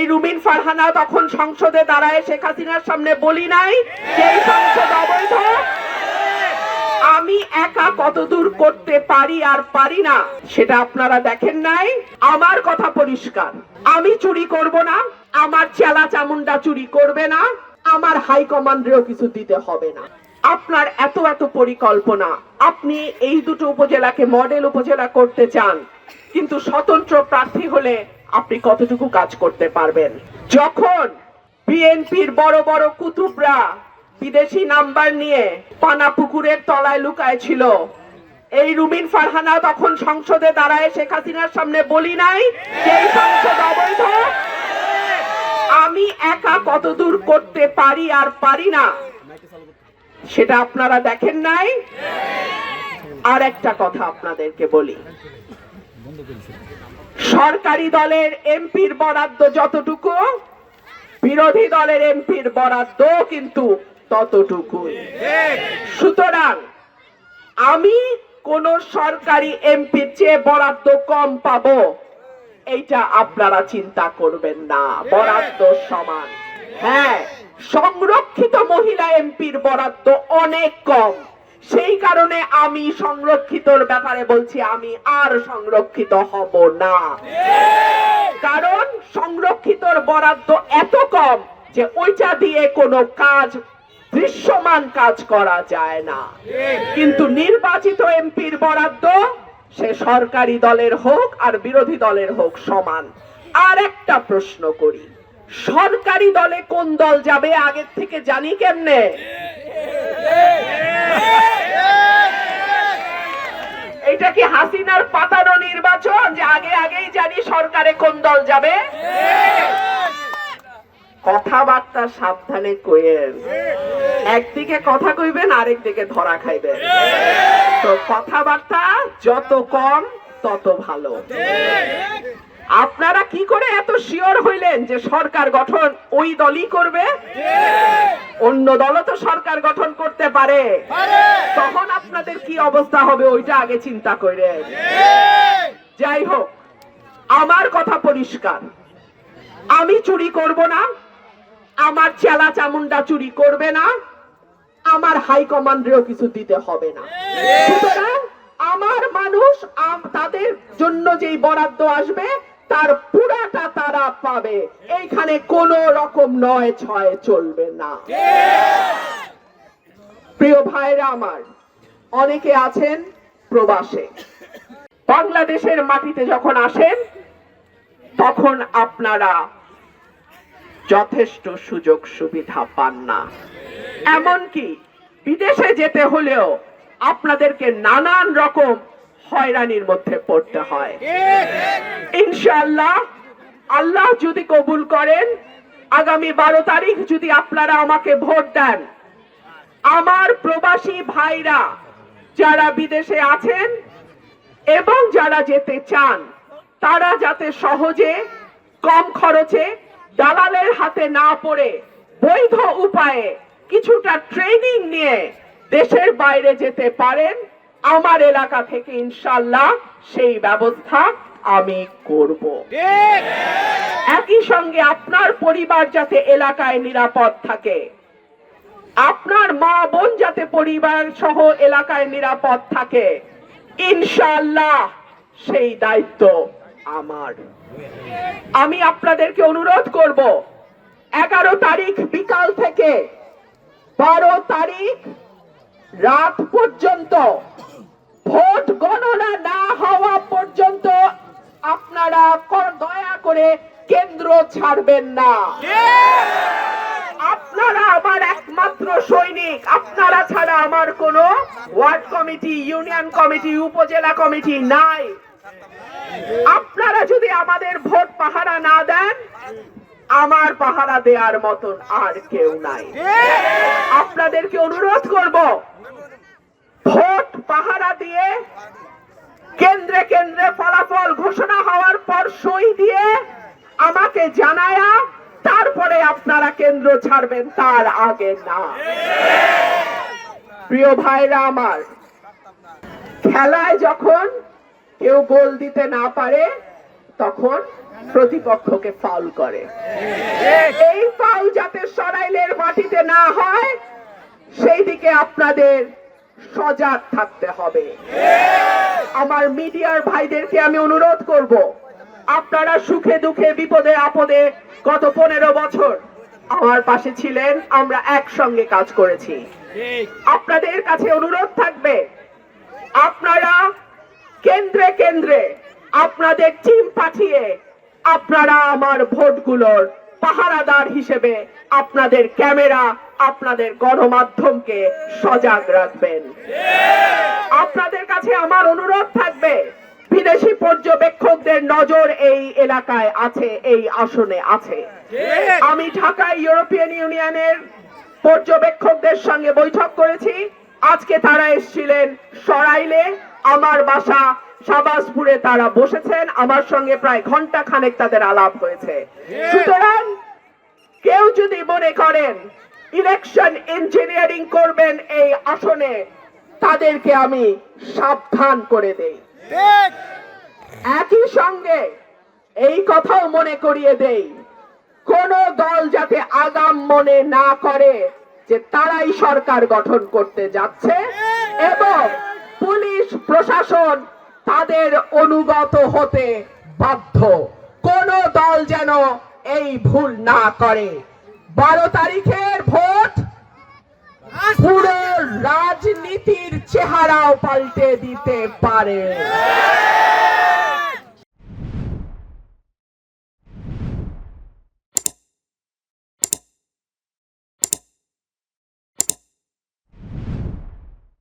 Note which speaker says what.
Speaker 1: এই রুমিন ফারহানা তখন সংসদে দাঁড়ায় শেখ হাসিনার সামনে বলি নাই যে এই সংসদ অবৈধ। আমি একা কতদূর করতে পারি আর পারি না সেটা আপনারা দেখেন নাই। আমার কথা পরিষ্কার, আমি চুরি করব না, আমার চেলা চামুন্ডা চুরি করবে না, আমার হাইকমান্ডেরও কিছু দিতে হবে না। আপনার এত এত পরিকল্পনা, আপনি এই দুটো উপজেলাকে মডেল উপজেলা করতে চান, কিন্তু স্বতন্ত্র প্রার্থী হলে আপনি কতটুকু কাজ করতে পারবেন? যখন বিএনপির বড় বড় কুতুবরা বিদেশি নাম্বার নিয়ে পানা পুকুরের তলায় লুকায় ছিল, এই রুমিন ফারহানা তখন সংসদে দাঁড়ায় শেখ হাসিনার সামনে বলি নাই যে এই সংসদ অবৈধ। আমি একা কতদূর করতে পারি আর পারি না সেটা আপনারা দেখেন নাই। আর একটা কথা আপনাদেরকে বলি, সরকারি দলের এমপির বরাদ্দ যতটুকু, বিরোধী দলের এমপির বরাদ্দ কিন্তু ততটুকুই। সুতরাং আমি কোন সরকারি এমপির চেয়ে বরাদ্দ কম পাবো এইটা আপনারা চিন্তা করবেন না, বরাদ্দ সমান। হ্যাঁ, সংরক্ষিত মহিলা এমপির বরাদ্দ অনেক কম, সেই কারণে আমি সংরক্ষিতর ব্যাপারে বলছি আমি আর সংরক্ষিত হব না। কারণ সংরক্ষিতর বরাদ্দ এত কম যে ওইটা দিয়ে কোনো কাজ, দৃশ্যমান কাজ করা যায় না। কিন্তু নির্বাচিত এমপির বরাদ্দ সে সরকারি দলের হোক আর বিরোধী দলের হোক সমান। আর একটা প্রশ্ন করি, সরকারি দলে কোন দল যাবে আগের থেকে জানি কেমনে? এটা কি হাসিনার পাতানো নির্বাচন যে আগে আগেই জানি সরকারে কোন দল যাবে? কথাবার্তা সাবধানে কইেন, একদিকে কথা কইবেন আরেকদিকে ধরা খাইবেন। তো কথাবার্তা যত কম তত ভালো। আপনারা কি করে এত শিওর হইলেন যে সরকার গঠন ওই দলই করবে? অন্য দলও তো সরকার গঠন করতে পারে, তখন আপনাদের কি অবস্থা হবে ওইটা আগে চিন্তা করেন। যাই হোক, আমার কথা পরিষ্কার, আমি চুরি করব না, আমার চেলা চামুন্ডা চুরি করবে না, আমার হাইকমান্ডেরও কিছু দিতে হবে না। সুতরাং আমার মানুষ তাদের জন্য যেই বরাদ্দ আসবে তার পুরাটা তারা পাবে, এইখানে কোন রকম নয় ছয় চলবে না। প্রিয় ভাইরা আমার, অনেকে আছেন প্রবাসে, বাংলাদেশের মাটিতে যখন আসেন তখন আপনারা যথেষ্ট সুযোগ সুবিধা পান না। এমনকি বিদেশে যেতে হলেও আপনাদেরকে নানান রকম হয়রানির মধ্যে পড়তে হয়। ইনশাআল্লাহ, আল্লাহ যদি কবুল করেন, আগামী 12 তারিখ যদি আপনারা আমাকে ভোট দেন, আমার প্রবাসী ভাইরা যারা বিদেশে আছেন এবং যারা যেতে চান, তারা যাতে সহজে কম খরচে দালালের হাতে না পড়ে বৈধ উপায়ে কিছুটা ট্রেনিং নিয়ে দেশের বাইরে যেতে পারেন, আমার এলাকা থেকে ইনশাআল্লাহ সেই ব্যবস্থা আমি করব। একই সঙ্গে আপনার পরিবার যাতে এলাকায় নিরাপদ থাকে, আপনার মা বোন যাতে পরিবার সহ এলাকায় নিরাপদ থাকে, ইনশাআল্লাহ সেই দায়িত্ব আমার। আমি আপনাদেরকে অনুরোধ করব, 11 তারিখ বিকাল থেকে 12 তারিখ রাত পর্যন্ত, ভোট গণনা না হওয়া পর্যন্ত আপনারা দয়া করে কেন্দ্র ছাড়বেন না। আপনারা আমার একমাত্র সৈনিক, আপনারা ছাড়া আমার কোনো ওয়ার্ড কমিটি, ইউনিয়ন কমিটি, উপজেলা কমিটি নাই। আপনারা যদি আমাদের ভোট পাহারা না দেন, আমার পাহারা দেওয়ার মতন আর কেউ নাই। আপনাদেরকে অনুরোধ করব, ভোট পাহারা দিয়ে কেন্দ্রে কেন্দ্রে ফলাফল ঘোষণা হওয়ার পর সই দিয়ে আমাকে জানায়া তারপরে আপনারা কেন্দ্র ছাড়বেন, তার আগে না। প্রিয় ভাইরা আমার, খেলায় যখন কেউ গোল দিতে না পারে তখন প্রতিপক্ষকে ফাউল করে। এই ফাউল যাতে সরাইলের মাটিতে না হয় সেই দিকে আপনাদের সজাগ থাকতে হবে। আমার মিডিয়ার ভাইদেরকে আমি অনুরোধ করব, আপনারা সুখে দুঃখে বিপদে আপদে গত 15 বছর আমার পাশে ছিলেন, আমরা একসঙ্গে কাজ করেছি। আপনাদের কাছে অনুরোধ থাকবে, আপনারা কেন্দ্রে কেন্দ্রে আপনাদের টিম পাঠিয়ে আপনারা আমার ভোটগুলোর পাহারাদার হিসেবে আপনাদের ক্যামেরা, আপনাদের গণমাধ্যমকে সজাগ রাখবেন। আপনাদের কাছে আমার অনুরোধ থাকবে, বিদেশি পর্যবেক্ষকদের নজর এই এলাকায় আছে, এই আসনে আছে। আমি ঢাকায় ইউরোপিয়ান ইউনিয়নের পর্যবেক্ষকদের সঙ্গে বৈঠক করেছি। আজকে তারা এসেছিলেন সরাইলে, আমার বাসা শাহবাজপুরে তারা বসেছেন, আমার সঙ্গে প্রায় ঘন্টা খানেক তাদের আলাপ হয়েছে। সুতরাং কেউ যদি মনে করেন ইলেকশন ইঞ্জিনিয়ারিং করবেন এই আসনে, তাদেরকে আমি সাবধান করে দেই। একই সঙ্গে এই কথাও মনে করিয়ে দেই, কোন দল যাতে আগাম মনে না করে যে তারাই সরকার গঠন করতে যাচ্ছে এবং পুলিশ প্রশাসন তাদের অনুগত হতে বাধ্য। কোন দল যেন এই ভুল না করে। 12 তারিখের ভোট পুরো রাজনীতির চেহারাও পাল্টে দিতে পারে।